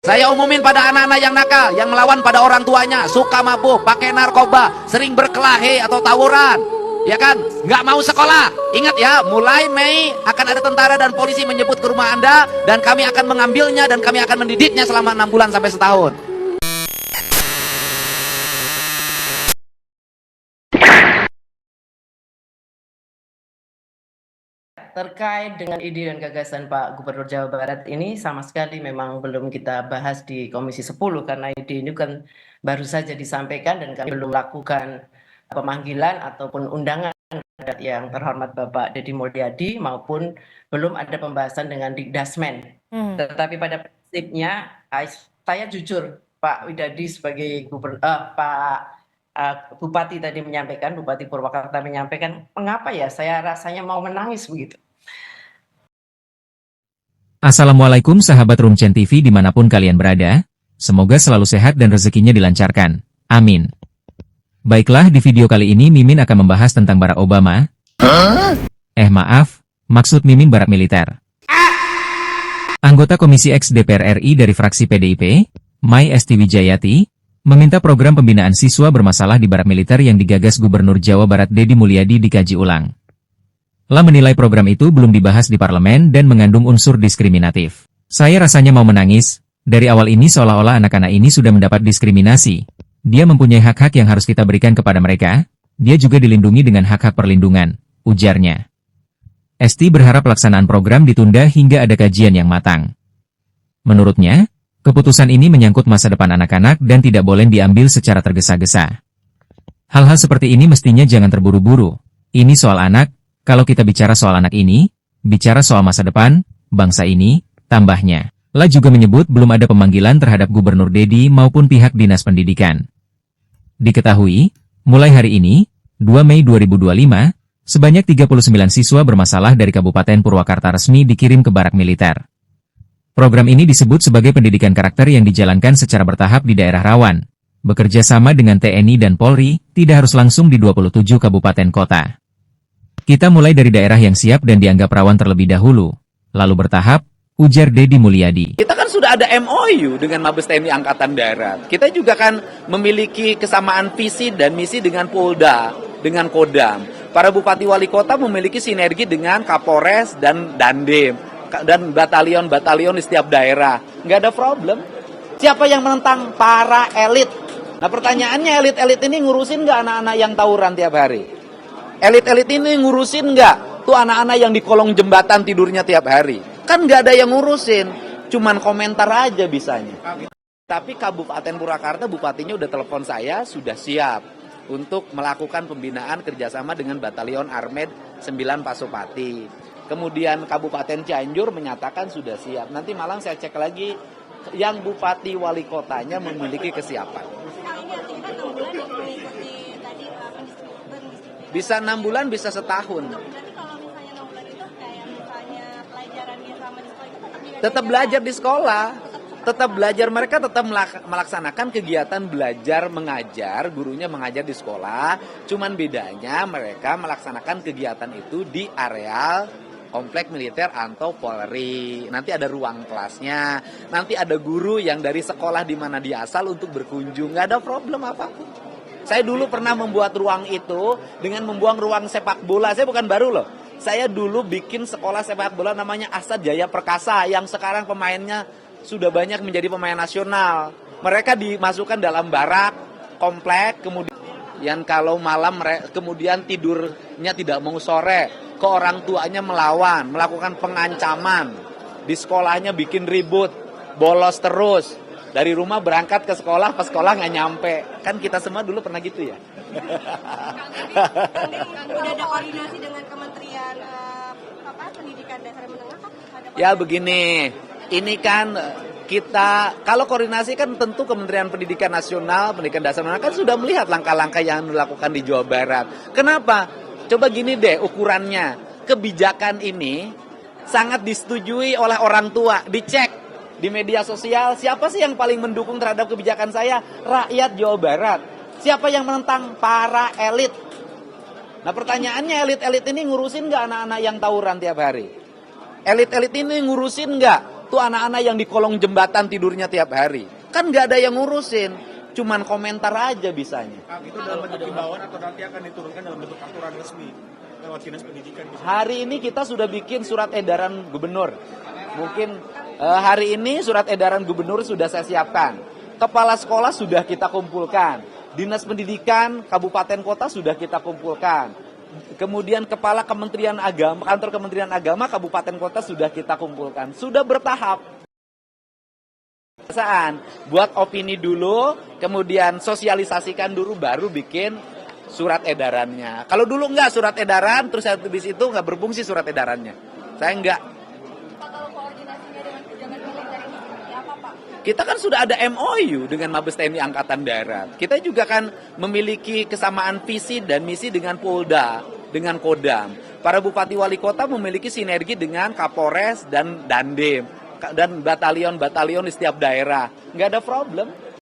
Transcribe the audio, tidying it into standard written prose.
Saya umumin pada anak-anak yang nakal, yang melawan pada orang tuanya, suka mabuk, pakai narkoba, sering berkelahi atau tawuran, ya kan? Nggak mau sekolah. Ingat ya, mulai Mei akan ada tentara dan polisi menyebut ke rumah Anda, dan kami akan mengambilnya dan kami akan mendidiknya selama 6 bulan sampai setahun. Terkait dengan ide dan gagasan Pak Gubernur Jawa Barat ini sama sekali memang belum kita bahas di Komisi 10 karena ide ini kan baru saja disampaikan dan kami belum lakukan pemanggilan ataupun undangan yang terhormat Bapak Deddy Mulyadi maupun belum ada pembahasan dengan Dikdasmen. Tetapi pada prinsipnya saya jujur Pak Widadi sebagai Pak Bupati tadi menyampaikan, Bupati Purwakarta menyampaikan, mengapa ya saya rasanya mau menangis begitu. Assalamualaikum sahabat Rumcen TV dimanapun kalian berada, semoga selalu sehat dan rezekinya dilancarkan. Amin. Baiklah, di video kali ini Mimin akan membahas tentang Barack Obama. Maaf, maksud Mimin Barak Militer. Anggota Komisi X DPR RI dari fraksi PDIP, Mai Esti Wijayati, meminta program pembinaan siswa bermasalah di Barak Militer yang digagas Gubernur Jawa Barat Deddy Mulyadi dikaji ulang. La menilai program itu belum dibahas di parlemen dan mengandung unsur diskriminatif. Saya rasanya mau menangis, dari awal ini seolah-olah anak-anak ini sudah mendapat diskriminasi. Dia mempunyai hak-hak yang harus kita berikan kepada mereka, dia juga dilindungi dengan hak-hak perlindungan, ujarnya. Esti berharap pelaksanaan program ditunda hingga ada kajian yang matang. Menurutnya, keputusan ini menyangkut masa depan anak-anak dan tidak boleh diambil secara tergesa-gesa. Hal-hal seperti ini mestinya jangan terburu-buru. Ini soal anak. Kalau kita bicara soal anak ini, bicara soal masa depan, bangsa ini, tambahnya. La juga menyebut belum ada pemanggilan terhadap Gubernur Deddy maupun pihak Dinas Pendidikan. Diketahui, mulai hari ini, 2 Mei 2025, sebanyak 39 siswa bermasalah dari Kabupaten Purwakarta resmi dikirim ke Barak Militer. Program ini disebut sebagai pendidikan karakter yang dijalankan secara bertahap di daerah rawan. Bekerja sama dengan TNI dan Polri, tidak harus langsung di 27 kabupaten kota. Kita mulai dari daerah yang siap dan dianggap rawan terlebih dahulu, lalu bertahap, ujar Deddy Mulyadi. Kita kan sudah ada MOU dengan Mabes TNI Angkatan Darat. Kita juga kan memiliki kesamaan visi dan misi dengan Polda, dengan Kodam. Para bupati wali kota memiliki sinergi dengan Kapolres dan Dandim, dan batalion-batalion di setiap daerah. Nggak ada problem. Siapa yang menentang? Para elit. Nah pertanyaannya, elit-elit ini ngurusin nggak anak-anak yang tawuran tiap hari? Elit-elit ini ngurusin nggak tuh anak-anak yang di kolong jembatan tidurnya tiap hari? Kan nggak ada yang ngurusin, cuman komentar aja bisanya. Tapi Kabupaten Purwakarta, bupatinya udah telepon saya, sudah siap untuk melakukan pembinaan kerjasama dengan Batalion Armed 9 Pasopati. Kemudian Kabupaten Cianjur menyatakan sudah siap. Nanti malam saya cek lagi yang bupati wali kotanya memiliki kesiapan. Bisa 6 bulan, bisa setahun. Tetap belajar di sekolah. Tetap belajar, mereka tetap melaksanakan kegiatan belajar mengajar, gurunya mengajar di sekolah. Cuman bedanya mereka melaksanakan kegiatan itu di areal komplek militer atau Polri. Nanti ada ruang kelasnya. Nanti ada guru yang dari sekolah di mana dia asal untuk berkunjung. Nggak ada problem apapun. Saya dulu pernah membuat ruang itu dengan membuang ruang sepak bola. Saya bukan baru loh. Saya dulu bikin sekolah sepak bola namanya Asad Jaya Perkasa yang sekarang pemainnya sudah banyak menjadi pemain nasional. Mereka dimasukkan dalam barak, komplek, kemudian kalau malam kemudian tidurnya tidak mau sore, ke orang tuanya melawan, melakukan pengancaman. Di sekolahnya bikin ribut, bolos terus. Dari rumah berangkat ke sekolah, pas sekolah nggak nyampe. Kan kita semua dulu pernah gitu ya. Udah ada koordinasi dengan Kementerian Pendidikan Dasar Menengah kan? Ya begini, ini kan kita, kalau koordinasi kan tentu Kementerian Pendidikan Nasional, Pendidikan Dasar Menengah kan sudah melihat langkah-langkah yang dilakukan di Jawa Barat. Kenapa? Coba gini deh ukurannya. Kebijakan ini sangat disetujui oleh orang tua, dicek. Di media sosial, siapa sih yang paling mendukung terhadap kebijakan saya? Rakyat Jawa Barat. Siapa yang menentang? Para elit. Nah pertanyaannya, elit-elit ini ngurusin nggak anak-anak yang tawuran tiap hari? Elit-elit ini ngurusin nggak Tuh anak-anak yang di kolong jembatan tidurnya tiap hari. Kan nggak ada yang ngurusin. Cuman komentar aja bisanya. Itu dalam bentuk himbauan atau nanti akan diturunkan dalam bentuk aturan resmi lewat dinas pendidikan? Hari ini kita sudah bikin surat edaran gubernur. Mungkin hari ini surat edaran gubernur sudah saya siapkan. Kepala sekolah sudah kita kumpulkan. Dinas pendidikan kabupaten kota sudah kita kumpulkan. Kemudian kepala Kementerian Agama, kantor Kementerian Agama kabupaten kota sudah kita kumpulkan. Sudah bertahap. Buat opini dulu, kemudian sosialisasikan dulu, baru bikin surat edarannya. Kalau dulu enggak surat edaran, terus habis itu enggak berfungsi surat edarannya. Saya enggak. Pak, kalau koordinasinya dengan pejabat militer ini seperti apa, Pak? Kita kan sudah ada MOU dengan Mabes TNI Angkatan Darat. Kita juga kan memiliki kesamaan visi dan misi dengan Polda, dengan Kodam. Para bupati wali kota memiliki sinergi dengan Kapolres dan Dandim. Dan batalion-batalion di setiap daerah. Nggak ada problem.